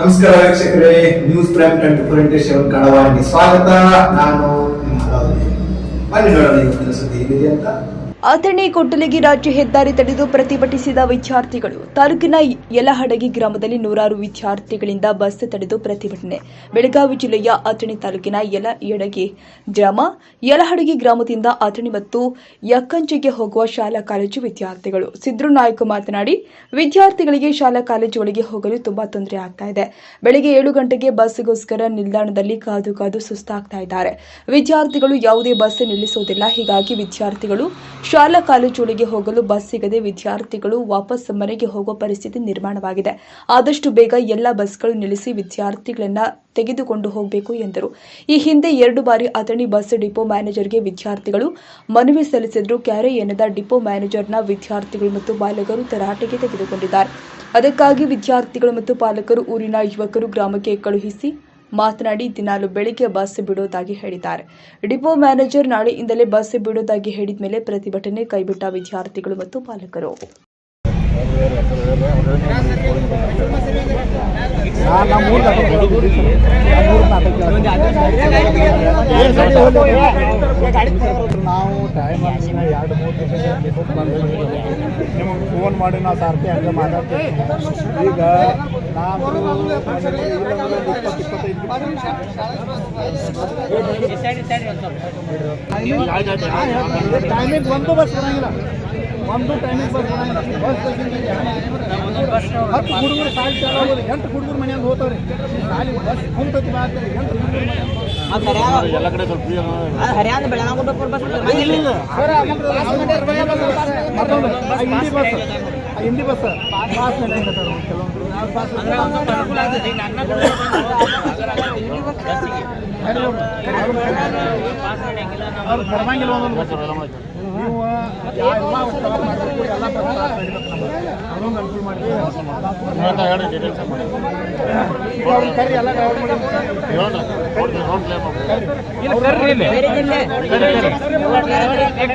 ನಮಸ್ಕಾರ ವೀಕ್ಷಕರೇ, news prime 24x7 ಕನ್ನಡವಾಹಿನಿ ಸ್ವಾಗತ. ನಾನು ನಿಮ್ಮ ಬನ್ನಿ ನೋಡೋಣ ಇವತ್ತಿನ ಸುದ್ದಿ ಏನಿದೆ ಅಂತ. ಅಥಣಿ ಕೊಟ್ಟಲಿಗಿ ರಾಜ್ಯ ಹೆದ್ದಾರಿ ತಡೆದು ಪ್ರತಿಭಟಿಸಿದ ವಿದ್ಯಾರ್ಥಿಗಳು. ತಾಲೂಕಿನ ಯಲಹಡಗಿ ಗ್ರಾಮದಲ್ಲಿ ನೂರಾರು ವಿದ್ಯಾರ್ಥಿಗಳಿಂದ ಬಸ್ ತಡೆದು ಪ್ರತಿಭಟನೆ. ಬೆಳಗಾವಿ ಜಿಲ್ಲೆಯ ಅಥಣಿ ತಾಲೂಕಿನ ಯಲಹಡಗಿ ಗ್ರಾಮ. ಯಲಹಡಗಿ ಗ್ರಾಮದಿಂದ ಅಥಣಿ ಮತ್ತು ಯಕ್ಕಂಚಿಗೆ ಹೋಗುವ ಶಾಲಾ ಕಾಲೇಜು ವಿದ್ಯಾರ್ಥಿಗಳು. ಸಿದ್ರು ನಾಯ್ಕ ಮಾತನಾಡಿ, ವಿದ್ಯಾರ್ಥಿಗಳಿಗೆ ಶಾಲಾ ಕಾಲೇಜುಗಳಿಗೆ ಹೋಗಲು ತುಂಬಾ ತೊಂದರೆ ಆಗ್ತಾ ಇದೆ. ಬೆಳಗ್ಗೆ 7 ಗಂಟೆಗೆ ಬಸ್ಗೋಸ್ಕರ ನಿಲ್ದಾಣದಲ್ಲಿ ಕಾದು ಕಾದು ಸುಸ್ತಾಗ್ತಾ ಇದ್ದಾರೆ. ವಿದ್ಯಾರ್ಥಿಗಳು ಯಾವುದೇ ಬಸ್ ನಿಲ್ಲಿಸುವುದಿಲ್ಲ. ಹೀಗಾಗಿ ವಿದ್ಯಾರ್ಥಿಗಳು ಶಾಲಾ ಕಾಲೇಜುಗಳಿಗೆ ಹೋಗಲು ಬಸ್ ಸಿಗದೆ ವಿದ್ಯಾರ್ಥಿಗಳು ವಾಪಸ್ ಮನೆಗೆ ಹೋಗುವ ಪರಿಸ್ಥಿತಿ ನಿರ್ಮಾಣವಾಗಿದೆ. ಆದಷ್ಟು ಬೇಗ ಎಲ್ಲ ಬಸ್ಗಳು ನಿಲ್ಲಿಸಿ ವಿದ್ಯಾರ್ಥಿಗಳನ್ನ ತೆಗೆದುಕೊಂಡು ಹೋಗಬೇಕು ಎಂದರು. ಈ ಹಿಂದೆ 2 ಬಾರಿ ಅಥಣಿ ಬಸ್ ಡಿಪೋ ಮ್ಯಾನೇಜರ್ಗೆ ವಿದ್ಯಾರ್ಥಿಗಳು ಮನವಿ ಸಲ್ಲಿಸಿದ್ರು. ಕ್ಯಾರೆ ಎನ್ನದ ಡಿಪೋ ಮ್ಯಾನೇಜರ್ನ ವಿದ್ಯಾರ್ಥಿಗಳು ಮತ್ತು ಪಾಲಕರು ತರಾಟೆಗೆ ತೆಗೆದುಕೊಂಡಿದ್ದಾರೆ. ಅದಕ್ಕಾಗಿ ವಿದ್ಯಾರ್ಥಿಗಳು ಮತ್ತು ಪಾಲಕರು ಊರಿನ ಯುವಕರು ಗ್ರಾಮಕ್ಕೆ ಕಳುಹಿಸಿ ಮಾತನಾಡಿ ದಿನಾಲು ಬೆಳಿಗ್ಗೆ ಬಸ್ ಬಿಡೋದಾಗಿ ಹೇಳಿದ್ದಾರೆ. ಡಿಪೋ ಮ್ಯಾನೇಜರ್ ನಾಳೆಯಿಂದಲೇ ಬಸ್ ಬಿಡೋದಾಗಿ ಹೇಳಿದ ಮೇಲೆ ಪ್ರತಿಭಟನೆ ಕೈಬಿಟ್ಟ ವಿದ್ಯಾರ್ಥಿಗಳು ಮತ್ತು ಪಾಲಕರು. ನಾವು ಟೈಮ್ 2-3 ದಿವಸ ನಿಮಗೆ ಫೋನ್ ಮಾಡಿ ನಾವು ಸಾರ್ತಿ ಹಂಗೆ ಮಾತಾಡ್ತೀವಿ. ಈಗ ನಾವು ಟೈಮಿಗೆ ಒಂದು ಬಸ್ ಬರೋಂಗಿಲ್ಲ. ಒಂದು ಟೈಮಿಗೆ ಬಸ್ ಬರೋಂಗಿಲ್ಲ. ಬಸ್ 10 ಹುಡುಗರು ಸಾಲಿ ಚಾಲೋದು, 8 ಹುಡುಗರು ಮನೆಯಾಗ ಹೋಗ್ತಾವ್ರಿ. ಸಾಲಿ ಬಸ್ ಕುಂತತಿ ಮಾಡ್ತಾರೆ. 8 ಹುಡುಗರು ಎಲ್ಲ ಕಡೆ ಸ್ವಲ್ಪ ಹಿಂದಿ ಬಸ್ ಅವ್ರು ಕರ್ಮಂಗಿಲ್ಲ. ಒಂದೊಂದು ಬಸ್ ನೀವು ಎಲ್ಲ ಅದೊಂದು ಅನುಕೂಲ ಮಾಡಿ ಕರಿ ಎಲ್ಲ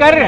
ಕರ್ರಿ